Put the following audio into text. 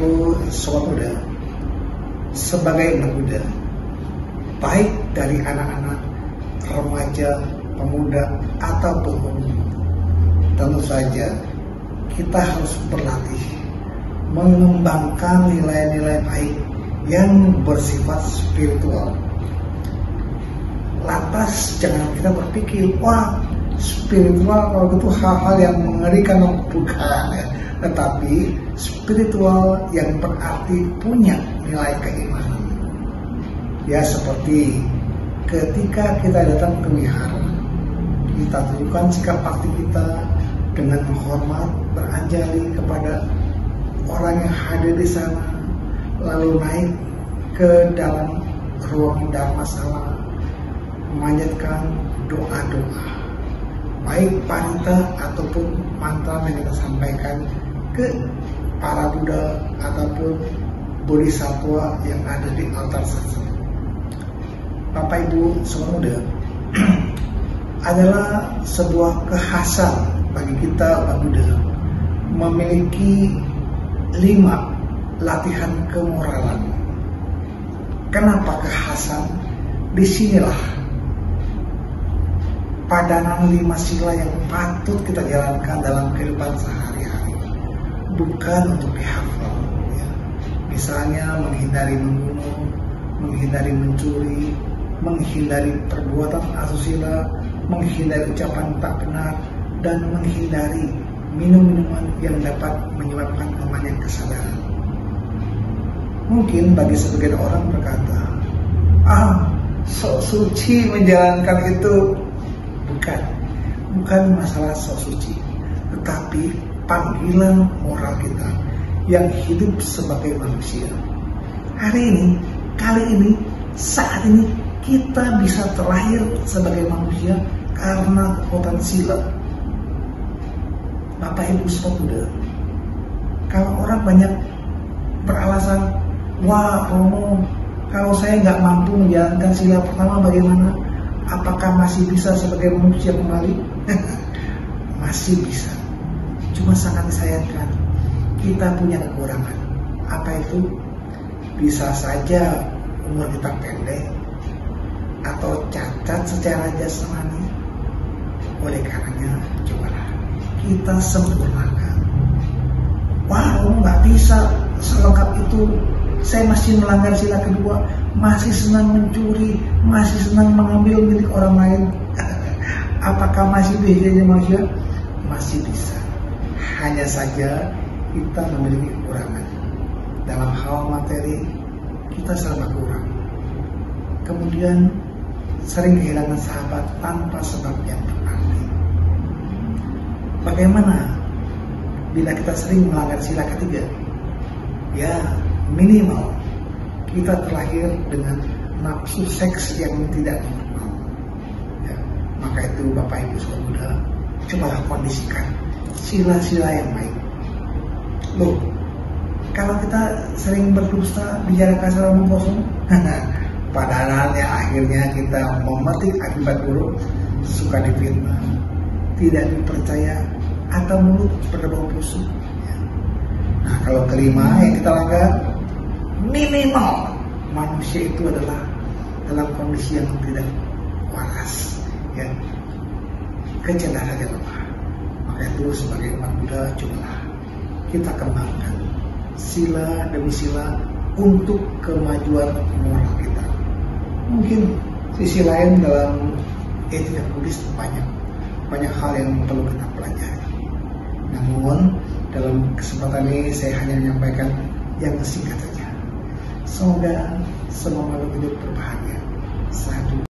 Ibu Sobat Muda, sebagai anak muda, baik dari anak-anak, remaja, pemuda, ataupun umum, tentu saja kita harus berlatih mengembangkan nilai-nilai baik yang bersifat spiritual. Lantas jangan kita berpikir, wah spiritual kalau itu hal-hal yang mengerikan, bukan ya. Tetapi spiritual yang berarti punya nilai keimanan. Ya, seperti ketika kita datang ke wihara, kita tunjukkan sikap bakti kita dengan menghormat, beranjali kepada orang yang hadir di sana, lalu naik ke dalam ruang dharmasala, memanjatkan doa-doa, baik parita ataupun mantra yang kita sampaikan ke para Buddha ataupun Bodhisattva yang ada di altar sastra. Bapak Ibu Sobat Muda, adalah sebuah kekhasan bagi kita umat Buddha memiliki 5 latihan kemoralan. Kenapa kekhasan? Disinilah padanan 5 sila yang patut kita jalankan dalam kehidupan sehari-hari, bukan untuk dihafal ya. Misalnya menghindari membunuh, menghindari mencuri, menghindari perbuatan asusila, menghindari ucapan tak benar, dan menghindari minum-minuman yang dapat menyebabkan lemahnya kesadaran. Mungkin bagi sebagian orang berkata, sok suci menjalankan itu. Bukan masalah sok suci, tetapi panggilan moral kita yang hidup sebagai manusia. Hari ini, kali ini, saat ini kita bisa terlahir sebagai manusia karena kekuatan sila. Bapak Ibu Sobat Muda, kalau orang banyak beralasan, wah Romo, kalau saya nggak mampu menjalankan sila pertama bagaimana? Apakah masih bisa sebagai manusia kembali? Masih bisa. Cuma sangat disayangkan, kita punya kekurangan. Apa itu? Bisa saja umur kita pendek atau cacat secara jasmani. Oleh karenanya, cobalah kita sempurnakan. Wah, nggak bisa selengkap itu. Saya masih melanggar sila kedua, masih senang mencuri, masih senang mengambil milik orang lain. Apakah masih bisa jadi manusia? Masih bisa. Hanya saja kita memiliki kekurangan. Dalam hal materi, kita serba kurang. Kemudian sering kehilangan sahabat tanpa sebab yang berarti. Bagaimana bila kita sering melanggar sila ketiga? Ya, minimal kita terlahir dengan nafsu seks yang tidak normal ya. Maka itu Bapak Ibu Sobat Muda, cobalah kondisikan sila-sila yang baik. Loh, kalau kita sering berdusta, bicara kasar, omong kosong, padahalnya akhirnya kita memetik akibat buruk, suka difitnah, tidak dipercaya, atau mulut berbau busuk. Nah, kalau kelima yang kita langgar, minimal manusia itu adalah dalam kondisi yang tidak waras ya, kecerdasan yang lemah. Maka itu sebagai umat Buddha, cobalah kita kembangkan sila demi sila untuk kemajuan moral kita. Mungkin sisi lain dalam etika Buddhis banyak hal yang perlu kita pelajari. Namun dalam kesempatan ini saya hanya menyampaikan yang singkat saja. Semoga semua makhluk hidup berbahagia. Sadu.